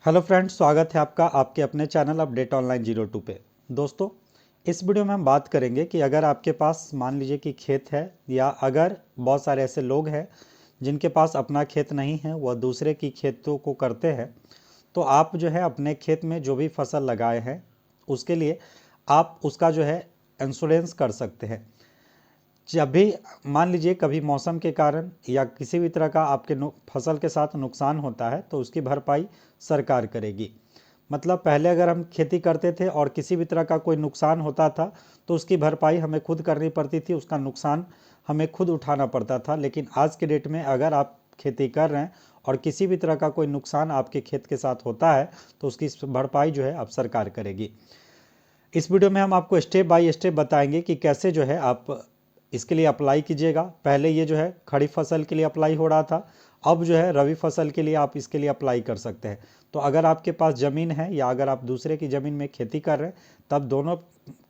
Hello friends, स्वागत है आपका आपके अपने चैनल अपडेट ऑनलाइन 02 पे। दोस्तों, इस वीडियो में हम बात करेंगे कि अगर आपके पास मान लीजिए कि खेत है या अगर बहुत सारे ऐसे लोग हैं जिनके पास अपना खेत नहीं है, वह दूसरे की खेतों को करते हैं, तो आप जो है अपने खेत में जो भी फसल लगाए हैं उसके लिए आप उसका जो है इंश्योरेंस कर सकते हैं। जब भी मान लीजिए कभी मौसम के कारण या किसी भी तरह का आपके फसल के साथ नुकसान होता है तो उसकी भरपाई सरकार करेगी। मतलब पहले अगर हम खेती करते थे और किसी भी तरह का कोई नुकसान होता था तो उसकी भरपाई हमें खुद करनी पड़ती थी, उसका नुकसान हमें खुद उठाना पड़ता था। लेकिन आज के डेट में अगर आप खेती कर रहे हैं और किसी भी तरह का कोई नुकसान आपके खेत के साथ होता है तो उसकी भरपाई जो है अब सरकार करेगी। इस वीडियो में हम आपको स्टेप बाय स्टेप बताएंगे कि कैसे जो है आप इसके लिए अप्लाई कीजिएगा। पहले ये जो है खड़ी फसल के लिए अप्लाई हो रहा था, अब जो है रबी फसल के लिए आप इसके लिए अप्लाई कर सकते हैं। तो अगर आपके पास ज़मीन है या अगर आप दूसरे की ज़मीन में खेती कर रहे हैं तब दोनों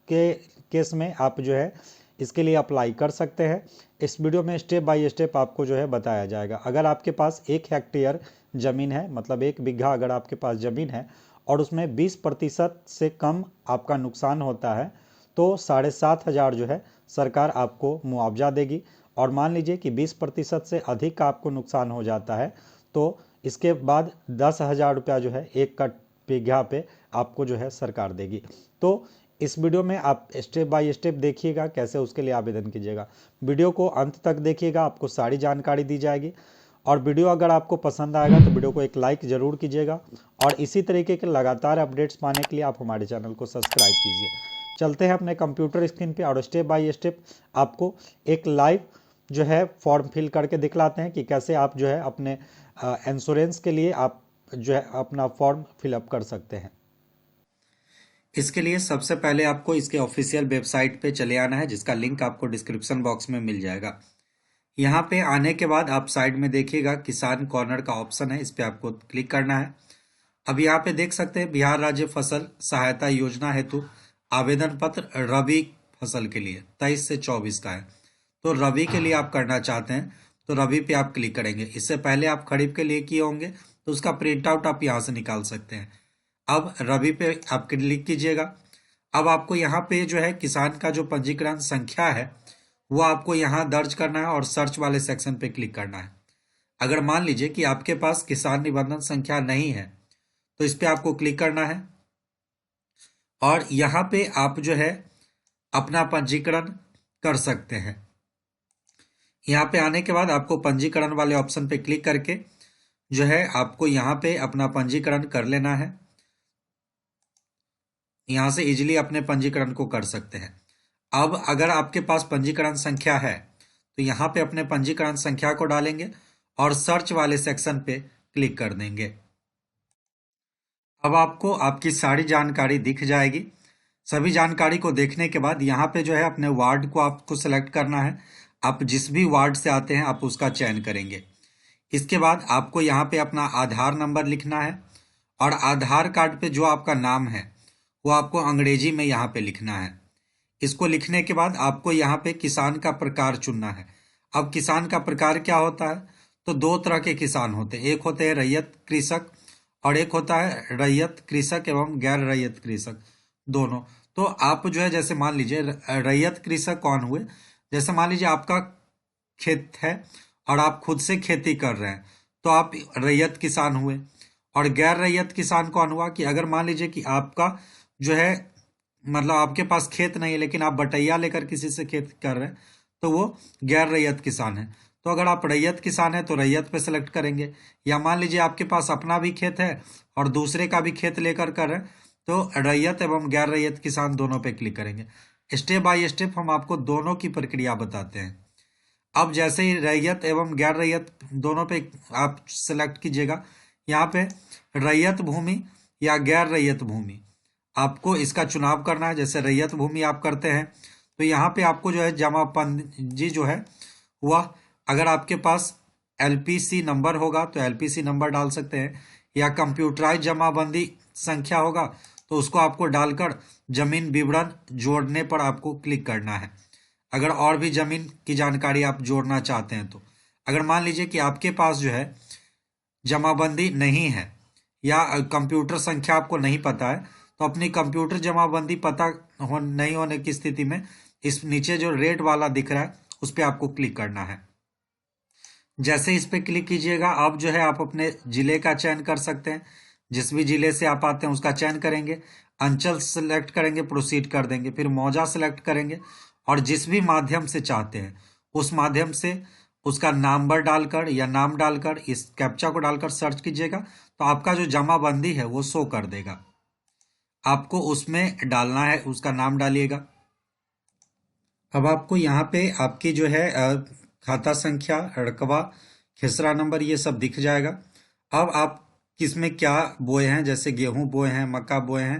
के केस में आप जो है इसके लिए अप्लाई कर सकते हैं। इस वीडियो में स्टेप बाय स्टेप आपको जो है बताया जाएगा। अगर आपके पास 1 हेक्टेयर ज़मीन है, मतलब 1 बीघा अगर आपके पास ज़मीन है और उसमें 20% से कम आपका नुकसान होता है तो 7,500 जो है सरकार आपको मुआवजा देगी। और मान लीजिए कि 20% से अधिक का आपको नुकसान हो जाता है तो इसके बाद 10,000 रुपया जो है 1 बीघा पे आपको जो है सरकार देगी। तो इस वीडियो में आप स्टेप बाय स्टेप देखिएगा कैसे उसके लिए आवेदन कीजिएगा। वीडियो को अंत तक देखिएगा, आपको सारी जानकारी दी जाएगी। और वीडियो अगर आपको पसंद आएगा तो वीडियो को एक लाइक ज़रूर कीजिएगा और इसी तरीके के लगातार अपडेट्स पाने के लिए आप हमारे चैनल को सब्सक्राइब कीजिए। चलते हैं अपने कंप्यूटर स्क्रीन पे और स्टेप बाय स्टेप आपको एक लाइव जो है फॉर्म फिल करके दिखलाते हैं कि कैसे आप जो है अपने इंश्योरेंस के लिए आप जो है अपना फॉर्म फिलअप कर सकते हैं। इसके लिए सबसे पहले आपको इसके ऑफिशियल वेबसाइट पे चले आना है, जिसका लिंक आपको डिस्क्रिप्शन बॉक्स में मिल जाएगा। यहाँ पे आने के बाद आप साइड में देखिएगा किसान कॉर्नर का ऑप्शन है, इस पे आपको क्लिक करना है। अब यहाँ पे देख सकते हैं बिहार राज्य फसल सहायता योजना हेतु आवेदन पत्र रबी फसल के लिए 23 से 24 का है। तो रबी के लिए आप करना चाहते हैं तो रबी पे आप क्लिक करेंगे। इससे पहले आप खरीफ के लिए किए होंगे तो उसका प्रिंट आउट आप यहाँ से निकाल सकते हैं। अब रबी पे आप क्लिक कीजिएगा। अब आपको यहाँ पे जो है किसान का जो पंजीकरण संख्या है वो आपको यहाँ दर्ज करना है और सर्च वाले सेक्शन पे क्लिक करना है। अगर मान लीजिए कि आपके पास किसान निबंधन संख्या नहीं है तो इस पे आपको क्लिक करना है और यहाँ पे आप जो है अपना पंजीकरण कर सकते हैं। यहाँ पे आने के बाद आपको पंजीकरण वाले ऑप्शन पे क्लिक करके जो है आपको यहाँ पे अपना पंजीकरण कर लेना है। यहाँ से इजीली अपने पंजीकरण को कर सकते हैं। अब अगर आपके पास पंजीकरण संख्या है तो यहाँ पे अपने पंजीकरण संख्या को डालेंगे और सर्च वाले सेक्शन पे क्लिक कर देंगे। अब आपको आपकी सारी जानकारी दिख जाएगी। सभी जानकारी को देखने के बाद यहाँ पे जो है अपने वार्ड को आपको सेलेक्ट करना है। आप जिस भी वार्ड से आते हैं आप उसका चयन करेंगे। इसके बाद आपको यहाँ पे अपना आधार नंबर लिखना है और आधार कार्ड पे जो आपका नाम है वो आपको अंग्रेजी में यहाँ पे लिखना है। इसको लिखने के बाद आपको यहाँ पे किसान का प्रकार चुनना है। अब किसान का प्रकार क्या होता है, तो 2 तरह के किसान होते हैं, एक होते हैं रैयत कृषक और एक होता है रैयत कृषक एवं गैर रैयत कृषक दोनों। तो आप जो है जैसे मान लीजिए रैयत कृषक कौन हुए, जैसे मान लीजिए आपका खेत है और आप खुद से खेती कर रहे हैं तो आप रैयत किसान हुए। और गैर रैयत किसान कौन हुआ कि अगर मान लीजिए कि आपका जो है मतलब आपके पास खेत नहीं है लेकिन आप बटैया लेकर किसी से खेत कर रहे हैं तो वो गैर रैयत किसान है। तो अगर आप रैयत किसान है तो रैयत पे सेलेक्ट करेंगे, या मान लीजिए आपके पास अपना भी खेत है और दूसरे का भी खेत लेकर कर रहे हैं तो रैयत एवं गैर रैयत किसान दोनों पे क्लिक करेंगे। स्टेप बाय स्टेप हम आपको दोनों की प्रक्रिया बताते हैं। अब जैसे ही रैयत एवं गैर रैयत दोनों पे आप सेलेक्ट कीजिएगा, यहाँ पे रैयत भूमि या गैर रैयत भूमि आपको इसका चुनाव करना है। जैसे रैयत भूमि आप करते हैं तो यहाँ पे आपको जो है जमाबंदी जो है वह अगर आपके पास एलपीसी नंबर होगा तो एलपीसी नंबर डाल सकते हैं, या कंप्यूटराइज जमाबंदी संख्या होगा तो उसको आपको डालकर जमीन विवरण जोड़ने पर आपको क्लिक करना है। अगर और भी जमीन की जानकारी आप जोड़ना चाहते हैं तो अगर मान लीजिए कि आपके पास जो है जमाबंदी नहीं है या कंप्यूटर संख्या आपको नहीं पता है, तो अपनी कंप्यूटर जमाबंदी पता नहीं होने की स्थिति में इस नीचे जो रेड वाला दिख रहा है उस पर आपको क्लिक करना है। जैसे इस पे क्लिक कीजिएगा, अब जो है आप अपने जिले का चयन कर सकते हैं। जिस भी जिले से आप आते हैं उसका चयन करेंगे, अंचल सेलेक्ट करेंगे, प्रोसीड कर देंगे, फिर मौजा सेलेक्ट करेंगे और जिस भी माध्यम से चाहते हैं उस माध्यम से उसका नंबर डालकर या नाम डालकर इस कैप्चा को डालकर सर्च कीजिएगा, तो आपका जो जमाबंदी है वो शो कर देगा। आपको उसमें डालना है, उसका नाम डालिएगा। अब आपको यहाँ पे आपकी जो है खाता संख्या, रकबा, खसरा नंबर ये सब दिख जाएगा। अब आप किसमें क्या बोए हैं, जैसे गेहूं बोए हैं, मक्का बोए हैं,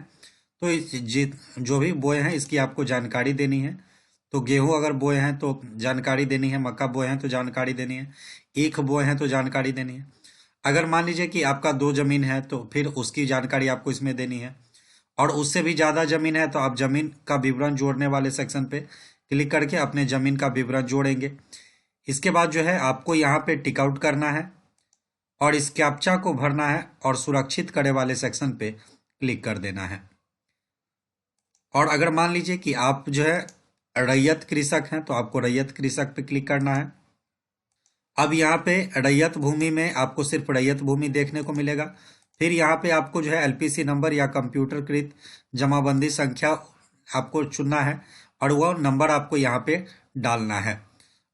तो जो भी बोए हैं इसकी आपको जानकारी देनी है। तो गेहूं अगर बोए हैं तो जानकारी देनी है, मक्का बोए हैं तो जानकारी देनी है, ईख बोए हैं तो जानकारी देनी है। अगर मान लीजिए कि आपका 2 जमीन है तो फिर उसकी जानकारी आपको इसमें देनी है, और उससे भी ज़्यादा जमीन है तो आप जमीन का विवरण जोड़ने वाले सेक्शन पे क्लिक करके अपने जमीन का विवरण जोड़ेंगे। इसके बाद जो है आपको यहाँ पे टिक आउट करना है और इस कैप्चा को भरना है और सुरक्षित करे वाले सेक्शन पे क्लिक कर देना है। और अगर मान लीजिए कि आप जो है रैयत कृषक हैं तो आपको रैयत कृषक पे क्लिक करना है। अब यहाँ पे रैयत भूमि में आपको सिर्फ रैयत भूमि देखने को मिलेगा। फिर यहाँ पे आपको जो है एलपीसी नंबर या कंप्यूटरकृत जमाबंदी संख्या आपको चुनना है और वह नंबर आपको यहाँ पे डालना है।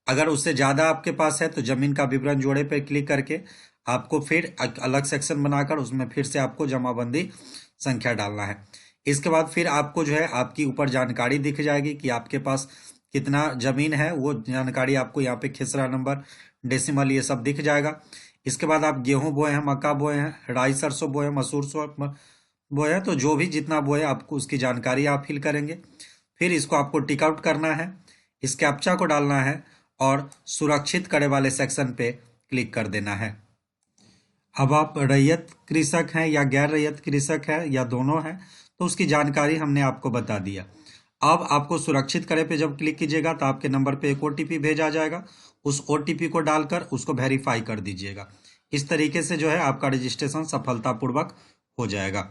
अगर उससे ज़्यादा आपके पास है तो जमीन का विवरण जोड़े पे क्लिक करके आपको फिर एक अलग सेक्शन बनाकर उसमें फिर से आपको जमाबंदी संख्या डालना है। इसके बाद फिर आपको जो है आपकी ऊपर जानकारी दिख जाएगी कि आपके पास कितना जमीन है, वो जानकारी आपको यहाँ पे खसरा नंबर, डेसिमल ये सब दिख जाएगा। इसके बाद आप गेहूं बोए हैं, मक्का बोए हैं, राई सरसों बोए हैं, मसूर बोए हैं, तो जो भी जितना बोए आपको उसकी जानकारी आप फिल करेंगे। फिर इसको आपको टिक आउट करना है, इस कैप्चा को डालना है और सुरक्षित करे वाले सेक्शन पे क्लिक कर देना है। अब आप रैयत कृषक हैं या गैर रैयत कृषक है या दोनों हैं, तो उसकी जानकारी हमने आपको बता दिया। अब आपको सुरक्षित करे पे जब क्लिक कीजिएगा तो आपके नंबर पे एक ओटीपी भेजा जाएगा, उस ओटीपी को डालकर उसको वेरीफाई कर दीजिएगा। इस तरीके से जो है आपका रजिस्ट्रेशन सफलतापूर्वक हो जाएगा।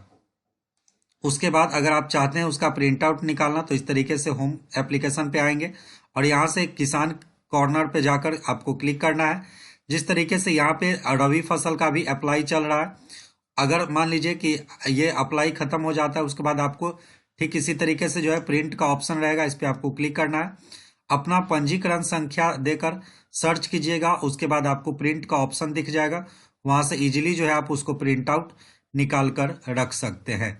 उसके बाद अगर आप चाहते हैं उसका प्रिंट आउट निकालना तो इस तरीके से होम एप्लीकेशन पे आएंगे और यहाँ से किसान कॉर्नर पे जाकर आपको क्लिक करना है। जिस तरीके से यहाँ पे रबी फसल का भी अप्लाई चल रहा है, अगर मान लीजिए कि ये अप्लाई खत्म हो जाता है उसके बाद आपको ठीक इसी तरीके से जो है प्रिंट का ऑप्शन रहेगा, इस पर आपको क्लिक करना है। अपना पंजीकरण संख्या देकर सर्च कीजिएगा, उसके बाद आपको प्रिंट का ऑप्शन दिख जाएगा, वहां से इजीली जो है आप उसको प्रिंट आउट निकाल कर रख सकते हैं।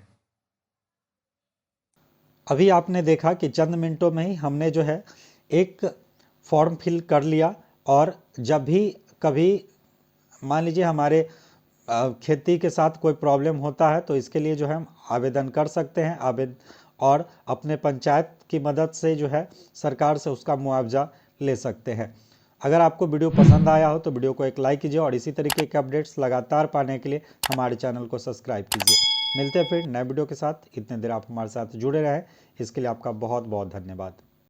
अभी आपने देखा कि चंद मिनटों में ही हमने जो है एक फॉर्म फिल कर लिया, और जब भी कभी मान लीजिए हमारे खेती के साथ कोई प्रॉब्लम होता है तो इसके लिए जो है हम आवेदन कर सकते हैं, और अपने पंचायत की मदद से जो है सरकार से उसका मुआवजा ले सकते हैं। अगर आपको वीडियो पसंद आया हो तो वीडियो को एक लाइक कीजिए और इसी तरीके के अपडेट्स लगातार पाने के लिए हमारे चैनल को सब्सक्राइब कीजिए। मिलते हैं फिर नए वीडियो के साथ, इतने देर आप हमारे साथ जुड़े रहें इसके लिए आपका बहुत बहुत धन्यवाद।